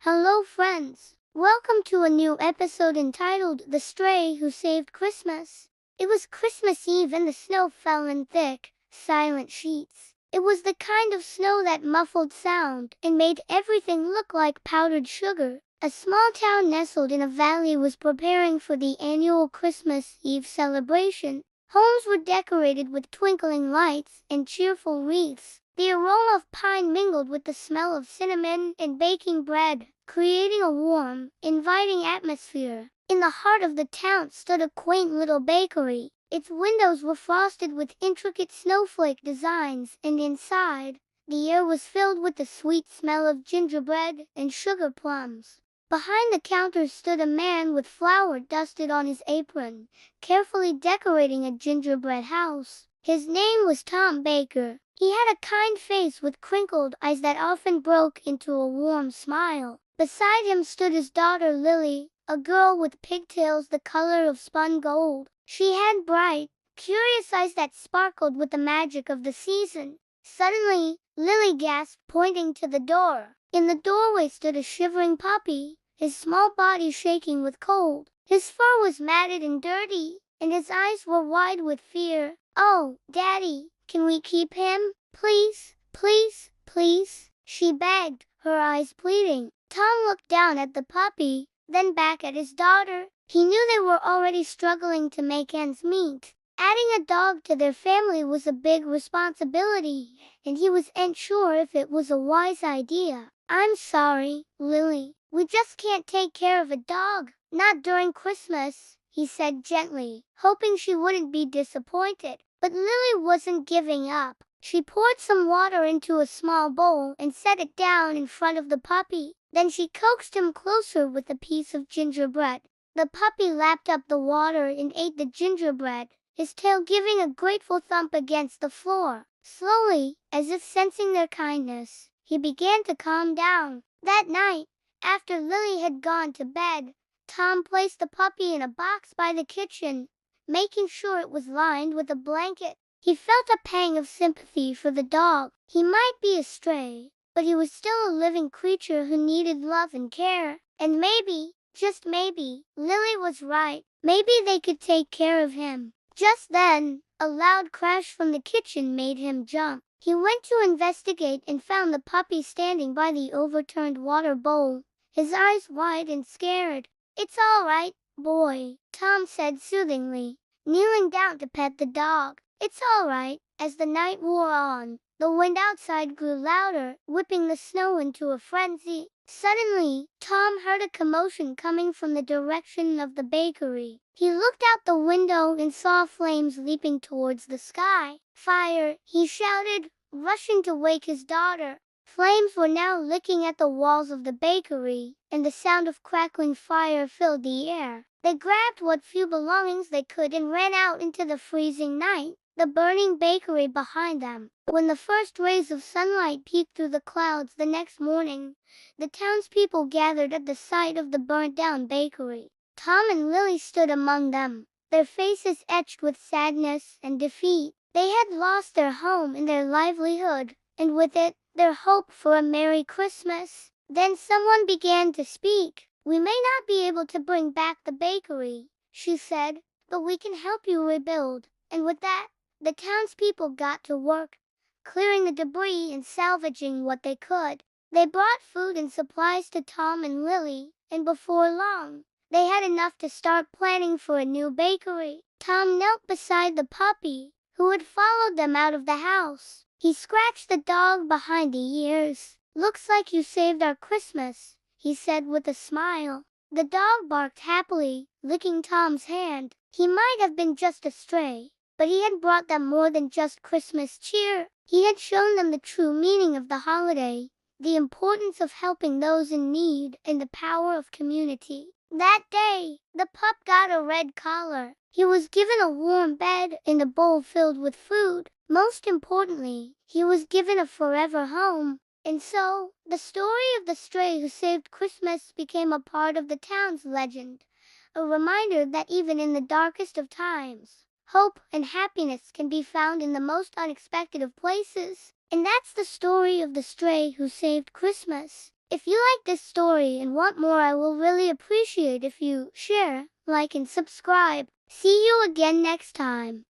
Hello, friends. Welcome to a new episode entitled The Stray Who Saved Christmas. It was Christmas Eve and the snow fell in thick, silent sheets. It was the kind of snow that muffled sound and made everything look like powdered sugar. A small town nestled in a valley was preparing for the annual Christmas Eve celebration. Homes were decorated with twinkling lights and cheerful wreaths. The aroma of pine mingled with the smell of cinnamon and baking bread, creating a warm, inviting atmosphere. In the heart of the town stood a quaint little bakery. Its windows were frosted with intricate snowflake designs, and inside, the air was filled with the sweet smell of gingerbread and sugar plums. Behind the counter stood a man with flour dusted on his apron, carefully decorating a gingerbread house. His name was Tom Baker. He had a kind face with crinkled eyes that often broke into a warm smile. Beside him stood his daughter Lily, a girl with pigtails the color of spun gold. She had bright, curious eyes that sparkled with the magic of the season. Suddenly, Lily gasped, pointing to the door. In the doorway stood a shivering puppy, his small body shaking with cold. His fur was matted and dirty, and his eyes were wide with fear. "Oh, Daddy, can we keep him? Please, please, please," she begged, her eyes pleading. Tom looked down at the puppy, then back at his daughter. He knew they were already struggling to make ends meet. Adding a dog to their family was a big responsibility, and he wasn't sure if it was a wise idea. "I'm sorry, Lily. We just can't take care of a dog, not during Christmas," he said gently, hoping she wouldn't be disappointed. But Lily wasn't giving up. She poured some water into a small bowl and set it down in front of the puppy. Then she coaxed him closer with a piece of gingerbread. The puppy lapped up the water and ate the gingerbread, his tail giving a grateful thump against the floor. Slowly, as if sensing their kindness, he began to calm down. That night, after Lily had gone to bed, Tom placed the puppy in a box by the kitchen, making sure it was lined with a blanket. He felt a pang of sympathy for the dog. He might be a stray, but he was still a living creature who needed love and care. And maybe, just maybe, Lily was right. Maybe they could take care of him. Just then, a loud crash from the kitchen made him jump. He went to investigate and found the puppy standing by the overturned water bowl, his eyes wide and scared. "It's all right, boy," Tom said soothingly, kneeling down to pet the dog. "It's all right." As the night wore on, the wind outside grew louder, whipping the snow into a frenzy. Suddenly, Tom heard a commotion coming from the direction of the bakery. He looked out the window and saw flames leaping towards the sky. "Fire!" he shouted, rushing to wake his daughter. Flames were now licking at the walls of the bakery, and the sound of crackling fire filled the air. They grabbed what few belongings they could and ran out into the freezing night, the burning bakery behind them. When the first rays of sunlight peeked through the clouds the next morning, the townspeople gathered at the sight of the burnt-down bakery. Tom and Lily stood among them, their faces etched with sadness and defeat. They had lost their home and their livelihood, and with it, their hope for a Merry Christmas. Then someone began to speak. "We may not be able to bring back the bakery," she said, "but we can help you rebuild." And with that, the townspeople got to work, clearing the debris and salvaging what they could. They brought food and supplies to Tom and Lily, and before long, they had enough to start planning for a new bakery. Tom knelt beside the puppy, who had followed them out of the house. He scratched the dog behind the ears. "Looks like you saved our Christmas," he said with a smile. The dog barked happily, licking Tom's hand. He might have been just a stray, but he had brought them more than just Christmas cheer. He had shown them the true meaning of the holiday, the importance of helping those in need, and the power of community. That day, the pup got a red collar. He was given a warm bed and a bowl filled with food. Most importantly, he was given a forever home. And so, the story of the stray who saved Christmas became a part of the town's legend, a reminder that even in the darkest of times, hope and happiness can be found in the most unexpected of places. And that's the story of the stray who saved Christmas. If you like this story and want more, I will really appreciate if you share, like and subscribe. See you again next time.